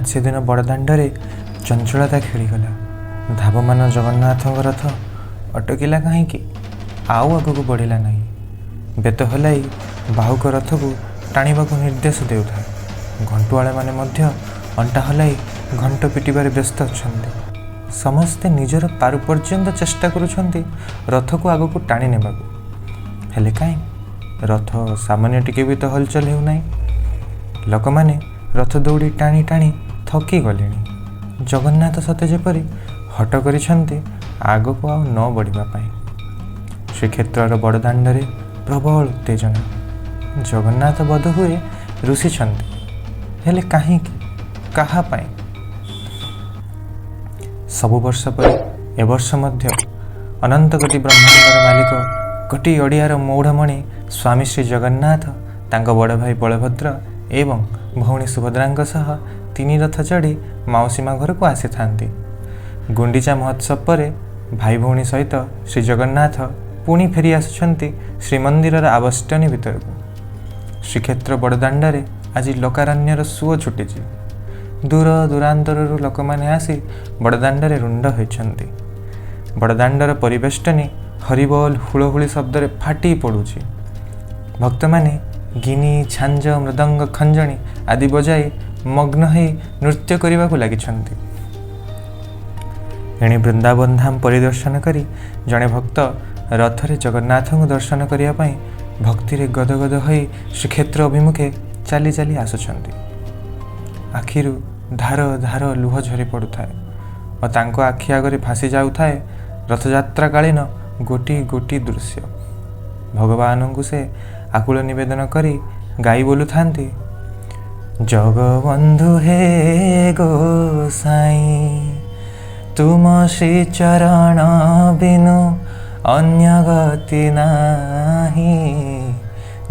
से दिन बड़दाण्डरे चंचलता खेलीगला। धावमान जगन्नाथ रथ अटकिला कहीं आउ आगक बढ़िला नहीं। बेत हलाई बाहुक रथ को टाणिबाकू निर्देश देउथा। घंटुआले माने मध्य अंटा हलाई घंट पिटिबारे व्यस्त अछंती। समस्ते निजर पारु पर्यंत चेष्टा करुछंती रथ को आगक टाणी नेबाकू। हेले काई रथ सामान्य टिके भी तो हलचल हेउ नाही। लोक माने रथ दौड़ी टाणी टाणी थकी गलेनी। जगन्नाथ सते जेपरी हट करिछंती आगक आउ न बढ़िबा पाई। श्रीक्षेत्र बड़दाण्डरे प्रबल उत्तेजना। जगन्नाथ बोध हुए रुषि हेले कहीं कहा पाई। सबु वर्ष पर ए वर्ष मध्य अनंत कोटि ब्रह्मांडर मालिक कोटि ओडियार मौढ़मणि स्वामी श्री जगन्नाथ तांको बड़ भाई बलभद्र एवं भौणी सुभद्रांक सह 3 रथ चढ़ी माउसीमा घर को आसी थांती। गुंडीचा महोत्सव पर भाई भौणी सहित श्री जगन्नाथ पुणी फेरी आसुछंती श्रीमंदिर आबष्टनी भितर को। श्रीक्षेत्र बड़दाण्डरे आज लोकारण्यर सुओ छुटी। दूर दूरांतर लोक मैंने आसी बड़दाण्डरे रुंड होइछंती। बड़दाण्डर परिवेष्टनी हरिबोल हुलहुली शब्द फाटी पड़ुछि। भक्त माने गिनी छांज मृदंग खंजणी आदि बजाई मग्न हो नृत्य करने को लगिछंती। एणे वृंदावन धाम परिदर्शन करी जड़े भक्त रथरे जगन्नाथ को दर्शन करने भक्ति रे गदगद हो श्रीक्षेत्र अभिमुखे चली चली आसुछंती। आखिरु धार धार लुह झरी पड़ुଥାଏ और तांको आखि आगरे भासी जाउଥାଏ रथयात्रा कालीन गोटी गोटी दृश्य। भगवान को से आकुल निवेदन करी गाई बोलु थांती। जगबंधु हे गोसाई तुम श्री चरण बिनु अन्य गति नाही।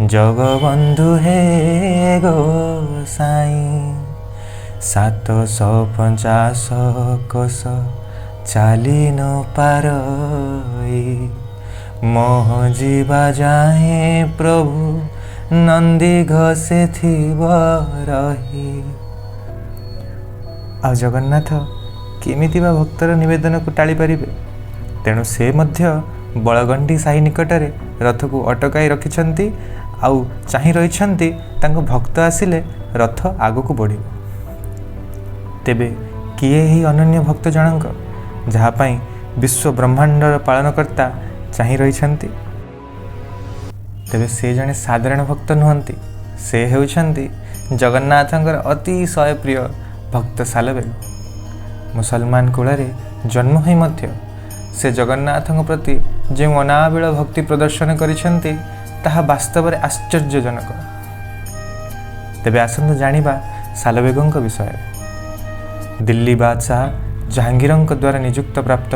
जगबंधु हे गोसाई 750 कोश चाली न पारई। मोह जीवा जाए प्रभु नंदी घसे थिब रही। आ जगन्नाथ केमिति बा भक्तर निवेदन को टाली पारिबे। तेणु से मध्य बलगंडी साही निकटरे रथ को अटकाई रखिछंती आउ चाहि रहिछंती तांको भक्त आसिले रथ आगको बढ़िबो। तेबे किए ही अनन्य भक्त जनक जहाँ पाई विश्व ब्रह्मांडर पालनकर्ता चाहि रहिछंती। तेबे से जने साधारण भक्त नुहंती। से हेउछंती जगन्नाथंकर अति सय प्रिय भक्त सालबेग। मुसलमान कुलरे जन्म होई मध्य से जगन्नाथंक प्रति जो अनाबिल भक्ति प्रदर्शन करिछंती ताहा वास्तव में आश्चर्यजनक। तेबे आसंतु जानिबा सालबेगंक विषय। दिल्ली बादशाह जहांगीरंक द्वारा नियुक्त प्राप्त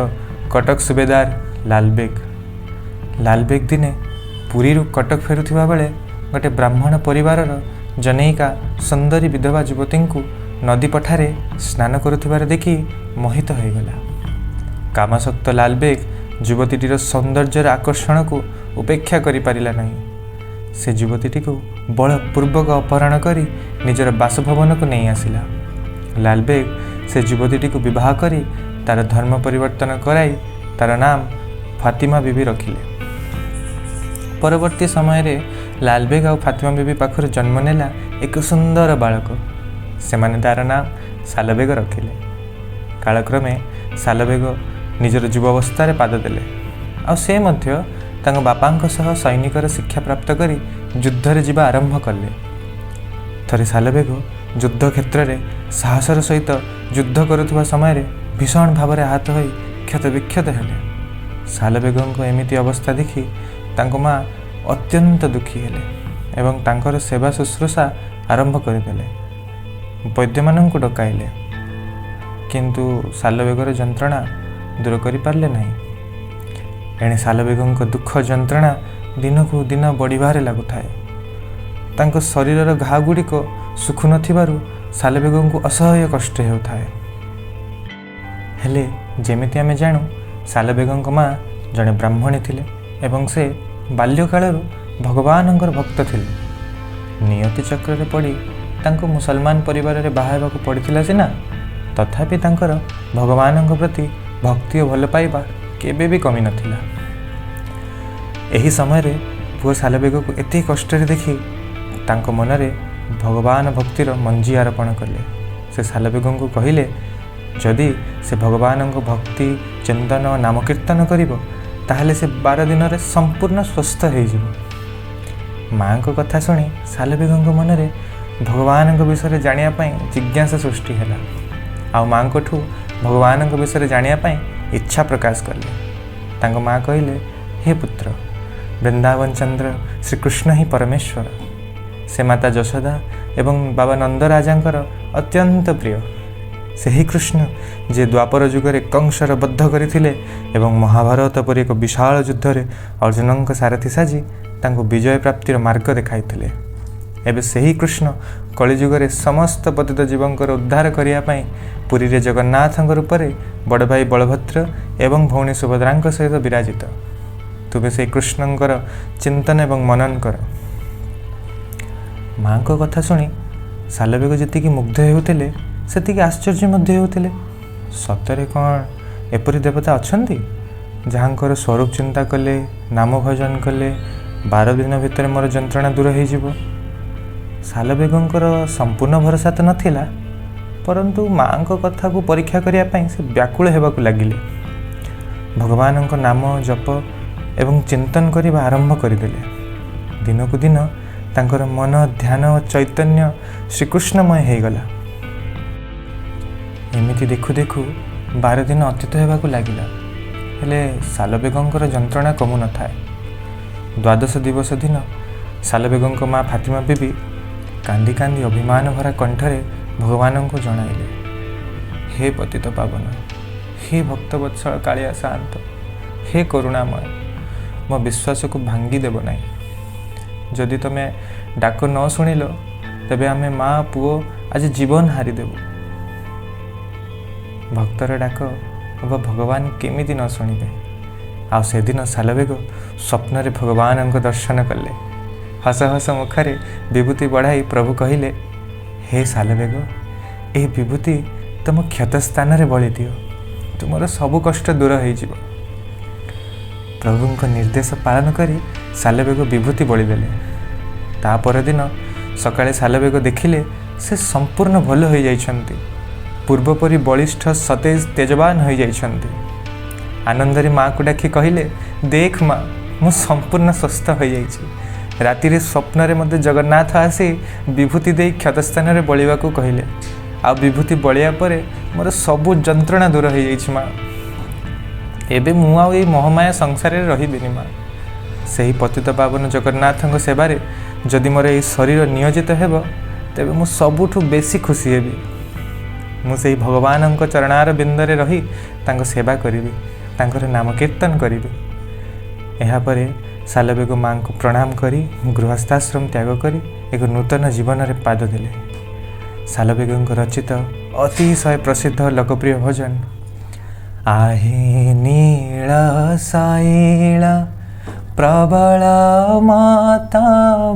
कटक सुबेदार लालबेग दिने पुरी कटक फेरुथिबा बेले गोटे ब्राह्मण परिवारर जनैका सुंदरी विधवा युवती को नदी पठारे स्नान करुथिबार देखि मोहित हो गला। कामासक्त लालबेग युवतीटीर सौंदर्यर आकर्षण को उपेक्षा करि पारिला नहीं। से युवतीटी को बलपूर्वक अपहरण करी निजर बासभवन को नहीं आसिला। लालबेग से युवतीटी को विवाह करी तार धर्म परिवर्तन कराई तार नाम फातिमा बीबी रखिले। परवर्ती समय रे लालबेग और फातिमा बीबी पाखर जन्म नेला एक सुंदर बालक। से माने तार नाम सालबेग रखिले। कालक्रमे सालबेग निजर युवावस्था पाद देले आ से मध्य तांको बापांक सह सैनिकर शिक्षा प्राप्त करी युद्ध रे जिबा आरंभ कले। थरे सालबेग युद्ध क्षेत्र में साहसर सहित युद्ध करुवा समय भीषण भाव में आहत हो क्षत विक्षत हेले। सालबेगंक एमिति अवस्था देखि तांको माँ अत्यंत दुखी हेले एवं तांकर सेवा शुश्रूषा आरंभ करदेले। वैद्य माननकु डकाइले किंतु सालबेगर जंत्रणा दूर करि पारले नहीं। एणे सालबेगंक दुख जंत्रणा दिन को दिन बढ़िबारे लागुथाए। तांको शरीरर घा गुड़िक सुखु नथिबारु सालबेगंकु असह्य कष्ट हेउथाए। हेले जेमिति आमे जानु सालबेगंक माँ जड़े ब्राह्मणी थिले एवं से बाल्यकालरु भगवानंकर भक्त थिले। नियति चक्र पड़ी ତାଙ୍କୁ ମୁସଲମାନ ପରିବାରରେ ବାହା ହେବାକୁ ପଡ଼ିଥିଲା ସିନା, ତଥାପି ତାଙ୍କର ଭଗବାନଙ୍କ ପ୍ରତି ଭକ୍ତି ଓ ଭଲ ପାଇବା କେବେ ବି କମି ନଥିଲା। ଏହି ସମୟରେ ପୁଅ ସାଲବେଗକୁ ଏତେ କଷ୍ଟରେ ଦେଖି ତାଙ୍କ ମନରେ ଭଗବାନ ଭକ୍ତିର ମଞ୍ଜି ଆରୋପଣ କଲେ। ସେ ସାଲବେଗଙ୍କୁ କହିଲେ, ଯଦି ସେ ଭଗବାନଙ୍କ ଭକ୍ତି ଚିନ୍ତନ ଓ ନାମ କୀର୍ତ୍ତନ କରିବ ତାହେଲେ ସେ 12 ଦିନରେ ସମ୍ପୂର୍ଣ୍ଣ ସୁସ୍ଥ ହୋଇଯିବ। ମାଆଙ୍କ କଥା ଶୁଣି ସାଲବେଗଙ୍କ ମନରେ ଭଗବାନଙ୍କ ବିଷୟରେ ଜାଣିବା ପାଇଁ ଜିଜ୍ଞାସା ସୃଷ୍ଟି ହେଲା, ଆଉ ମାଆଙ୍କଠୁ ଭଗବାନଙ୍କ ବିଷୟରେ ଜାଣିବା ପାଇଁ ଇଚ୍ଛା ପ୍ରକାଶ କଲେ। ତାଙ୍କ ମାଆ କହିଲେ, ହେ ପୁତ୍ର, ବୃନ୍ଦାବନ ଚନ୍ଦ୍ର ଶ୍ରୀକୃଷ୍ଣ ହିଁ ପରମେଶ୍ୱର। ସେ ମାତା ଯଶୋଦା ଏବଂ ବାବା ନନ୍ଦରାଜାଙ୍କର ଅତ୍ୟନ୍ତ ପ୍ରିୟ। ସେହି କୃଷ୍ଣ ଯିଏ ଦ୍ୱାପର ଯୁଗରେ କଂସର ବଦ୍ଧ କରିଥିଲେ ଏବଂ ମହାଭାରତ ପରି ଏକ ବିଶାଳ ଯୁଦ୍ଧରେ ଅର୍ଜୁନଙ୍କ ସାରଥୀ ସାଜି ତାଙ୍କୁ ବିଜୟ ପ୍ରାପ୍ତିର ମାର୍ଗ ଦେଖାଇଥିଲେ। ଏବେ ସେହି କୃଷ୍ଣ କଳିଯୁଗରେ ସମସ୍ତ ପତିତ ଜୀବଙ୍କର ଉଦ୍ଧାର କରିବା ପାଇଁ ପୁରୀରେ ଜଗନ୍ନାଥଙ୍କ ରୂପରେ ବଡ଼ ଭାଇ ବଳଭଦ୍ର ଏବଂ ଭଉଣୀ ସୁଭଦ୍ରାଙ୍କ ସହିତ ବିରାଜିତ। ତୁମେ ସେହି କୃଷ୍ଣଙ୍କର ଚିନ୍ତନ ଏବଂ ମନନ କର। ମାଆଙ୍କ କଥା ଶୁଣି ସାଲବେଗ ଯେତିକି ମୁଗ୍ଧ ହେଉଥିଲେ ସେତିକି ଆଶ୍ଚର୍ଯ୍ୟ ମଧ୍ୟ ହେଉଥିଲେ। ସତରେ କ'ଣ ଏପରି ଦେବତା ଅଛନ୍ତି ଯାହାଙ୍କର ସ୍ୱରୂପ ଚିନ୍ତା କଲେ, ନାମ ଭଜନ କଲେ 12 ଦିନ ଭିତରେ ମୋର ଯନ୍ତ୍ରଣା ଦୂର ହୋଇଯିବ? ସାଲବେଗଙ୍କର ସମ୍ପୂର୍ଣ୍ଣ ଭରସା ତ ନଥିଲା, ପରନ୍ତୁ ମାଆଙ୍କ କଥାକୁ ପରୀକ୍ଷା କରିବା ପାଇଁ ସେ ବ୍ୟାକୁଳ ହେବାକୁ ଲାଗିଲେ। ଭଗବାନଙ୍କ ନାମ ଜପ ଏବଂ ଚିନ୍ତନ କରିବା ଆରମ୍ଭ କରିଦେଲେ। ଦିନକୁ ଦିନ ତାଙ୍କର ମନ, ଧ୍ୟାନ ଓ ଚୈତନ୍ୟ ଶ୍ରୀକୃଷ୍ଣମୟ ହୋଇଗଲା। ଏମିତି ଦେଖୁ ଦେଖୁ 12 ଦିନ ଅତୀତ ହେବାକୁ ଲାଗିଲା, ହେଲେ ସାଲବେଗଙ୍କର ଯନ୍ତ୍ରଣା କମୁନଥାଏ। ଦ୍ୱାଦଶ ଦିବସ ଦିନ ସାଲବେଗଙ୍କ ମା ଫାତିମା ବିବି କାନ୍ଦି କାନ୍ଦି ଅଭିମାନ ଭରା କଣ୍ଠରେ ଭଗବାନଙ୍କୁ ଜଣାଇଲେ, ହେ ପତିତ ପାବନ, ହେ ଭକ୍ତବତ୍ସଳ କାଳିଆ ଶାନ୍ତ, ହେ କରୁଣାମୟ, ମୋ ବିଶ୍ୱାସକୁ ଭାଙ୍ଗି ଦେବ ନାହିଁ। ଯଦି ତୁମେ ଡାକ ନ ଶୁଣିଲ ତେବେ ଆମେ ମା ପୁଅ ଆଜି ଜୀବନ ହାରିଦେବୁ। ଭକ୍ତର ଡାକ ଅବା ଭଗବାନ କେମିତି ନ ଶୁଣିବେ? ଆଉ ସେଦିନ ସାଲବେଗ ସ୍ୱପ୍ନରେ ଭଗବାନଙ୍କ ଦର୍ଶନ କଲେ। ହସ ହସ ମୁଖରେ ବିଭୂତି ବଢ଼ାଇ ପ୍ରଭୁ କହିଲେ, ହେ ସାଲବେଗ, ଏହି ବିଭୂତି ତୁମ କ୍ଷତ ସ୍ଥାନରେ ବଳି ଦିଅ, ତୁମର ସବୁ କଷ୍ଟ ଦୂର ହୋଇଯିବ। ପ୍ରଭୁଙ୍କ ନିର୍ଦ୍ଦେଶ ପାଳନ କରି ସାଲବେଗ ବିଭୂତି ବଳିଦେଲେ। ତା ପରଦିନ ସକାଳେ ସାଲବେଗ ଦେଖିଲେ ସେ ସମ୍ପୂର୍ଣ୍ଣ ଭଲ ହୋଇଯାଇଛନ୍ତି। ପୂର୍ବପରି ବଳିଷ୍ଠ, ସତେଜ, ତେଜବାନ ହୋଇଯାଇଛନ୍ତି। ଆନନ୍ଦରେ ମାଆକୁ ଡାକି କହିଲେ, ଦେଖ ମା, ମୁଁ ସମ୍ପୂର୍ଣ୍ଣ ସୁସ୍ଥ ହୋଇଯାଇଛି। ରାତିରେ ସ୍ୱପ୍ନରେ ମୋତେ ଜଗନ୍ନାଥ ଆସି ବିଭୂତି ଦେଇ କ୍ଷତସ୍ଥାନରେ ବଳିବାକୁ କହିଲେ, ଆଉ ବିଭୂତି ବଳିବା ପରେ ମୋର ସବୁ ଯନ୍ତ୍ରଣା ଦୂର ହୋଇଯାଇଛି ମା। ଏବେ ମୁଁ ଆଉ ଏଇ ମୋହମାୟା ସଂସାରରେ ରହିବିନି ମା। ସେହି ପତିତ ପାବନ ଜଗନ୍ନାଥଙ୍କ ସେବାରେ ଯଦି ମୋର ଏହି ଶରୀର ନିୟୋଜିତ ହେବ ତେବେ ମୁଁ ସବୁଠୁ ବେଶୀ ଖୁସି ହେବି। ମୁଁ ସେହି ଭଗବାନଙ୍କ ଚରଣାର ବିନ୍ଦରେ ରହି ତାଙ୍କ ସେବା କରିବି, ତାଙ୍କର ନାମ କୀର୍ତ୍ତନ କରିବି। ଏହାପରେ ସାଲବେଗ ମାଆଙ୍କୁ ପ୍ରଣାମ କରି ଗୃହସ୍ଥାଶ୍ରମ ତ୍ୟାଗ କରି ଏକ ନୂତନ ଜୀବନରେ ପାଦ ଦେଲେ। ସାଲବେଗଙ୍କ ରଚିତ ଅତିଶୟ ପ୍ରସିଦ୍ଧ ଲୋକପ୍ରିୟ ଭଜନ आहे नीळ शैल प्रबल माता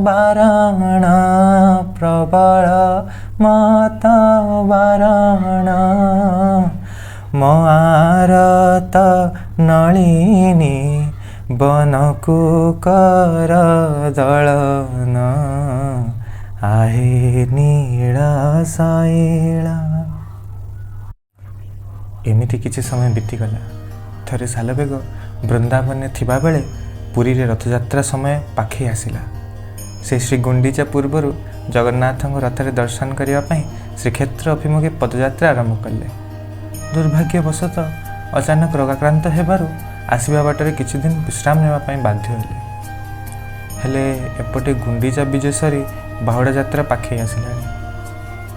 बाराण, प्रबल माता बाराण, मो आरत नलिनी बनकु कर दलन, आहे नीळ शैल। एमिति किछि समय बीतीगला। थरे सालबेग बृंदावन थिबा बेले पुरी रे रथयात्रा समय पाखे आसिला। से श्री गुंडीचा पूर्वर जगन्नाथଙ୍କ रथरे दर्शन करने पाई श्रीक्षेत्र अभिमुखे पदयात्रा आरंभ कले। दुर्भाग्यवशत अचानक रोगाक्रांत हेबारु आसिबा बाटरे किछि दिन विश्राम नेबा पाई बाध्य हेले। एपटे गुंडीचा विजय सरी बाहुड़ा यात्रा पाखे आसिला।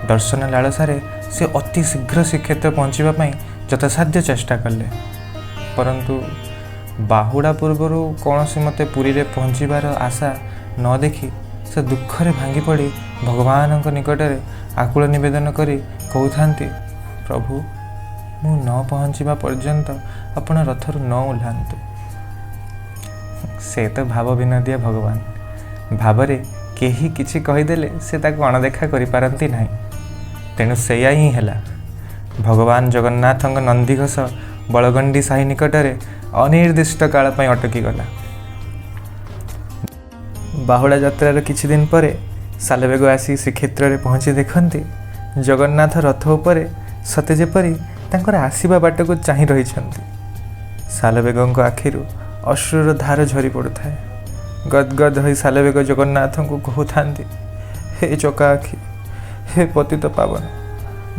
दर्शन लालसारे से अति शीघ्र श्रीक्षेत्र पहुँचवा यथासाध्य चेष्टा कले, परंतु बाहुड़ा पूर्वर कौन सी मते पुरी रे पहुँचबार आशा न देखि से दुखरे भांगी पड़ी भगवान निकट में आकुल निवेदन करी कहते, प्रभु मु न पहुँचवा पर्यंत आपण रथर न ओह्लांतु। से तो भाव विनोदिया भगवान भावरे କେହି କିଛି କହିଦେଲେ ସେ ତାକୁ ଅଣଦେଖା କରିପାରନ୍ତି ନାହିଁ। ତେଣୁ ସେଇଆ ହିଁ ହେଲା। ଭଗବାନ ଜଗନ୍ନାଥଙ୍କ ନନ୍ଦିଘୋଷ ବଳଗଣ୍ଡି ସାହି ନିକଟରେ ଅନିର୍ଦ୍ଦିଷ୍ଟ କାଳ ପାଇଁ ଅଟକିଗଲା। ବାହୁଡ଼ା ଯାତ୍ରାର କିଛି ଦିନ ପରେ ସାଲବେଗ ଆସି ଶ୍ରୀକ୍ଷେତ୍ରରେ ପହଞ୍ଚି ଦେଖନ୍ତି ଜଗନ୍ନାଥ ରଥ ଉପରେ ସତେ ଯେପରି ତାଙ୍କର ଆସିବା ବାଟକୁ ଚାହିଁ ରହିଛନ୍ତି। ସାଲବେଗଙ୍କ ଆଖିରୁ ଅଶ୍ରୁର ଧାର ଝରି ପଡ଼ୁଥାଏ। ଗଦଗଦ ହୋଇ ସାଲବେଗ ଜଗନ୍ନାଥଙ୍କୁ କହୁଥାନ୍ତି, ହେ ଚକା ଆଖି, ହେ ପତିତ ପାବନ,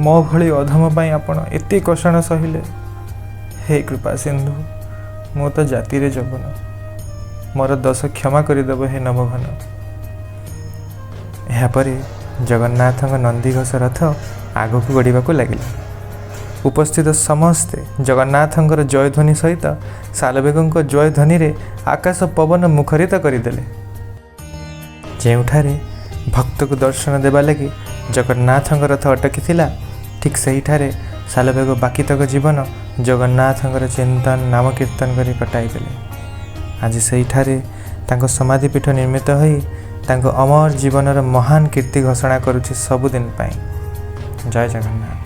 ମୋ ଭଳି ଅଧମ ପାଇଁ ଆପଣ ଏତେ କଷଣ ସହିଲେ। ହେ କୃପା ସିନ୍ଧୁ, ମୁଁ ତ ଜାତିରେ ଯବନ, ମୋର ଦୋଷ କ୍ଷମା କରିଦେବ ହେ ନବଘନ। ଏହାପରେ ଜଗନ୍ନାଥଙ୍କ ନନ୍ଦିଘୋଷ ରଥ ଆଗକୁ ଗଡ଼ିବାକୁ ଲାଗିଲା। ଉପସ୍ଥିତ ସମସ୍ତେ ଜଗନ୍ନାଥଙ୍କର ଜୟଧ୍ୱନି ସହିତ ସାଲବେଗଙ୍କ ଜୟଧ୍ୱନିରେ ଆକାଶ ପବନ ମୁଖରିତ କରିଦେଲେ। ଯେଉଁଠାରେ ଭକ୍ତକୁ ଦର୍ଶନ ଦେବା ଲାଗି ଜଗନ୍ନାଥଙ୍କ ରଥ ଅଟକିଥିଲା, ଠିକ୍ ସେହିଠାରେ ସାଲବେଗ ବାକିତକ ଜୀବନ ଜଗନ୍ନାଥଙ୍କର ଚିନ୍ତନ ନାମ କୀର୍ତ୍ତନ କରି କଟାଇଦେଲେ। ଆଜି ସେହିଠାରେ ତାଙ୍କ ସମାଧିପୀଠ ନିର୍ମିତ ହୋଇ ତାଙ୍କ ଅମର ଜୀବନର ମହାନ କୀର୍ତ୍ତି ଘୋଷଣା କରୁଛି ସବୁଦିନ ପାଇଁ। ଜୟ ଜଗନ୍ନାଥ।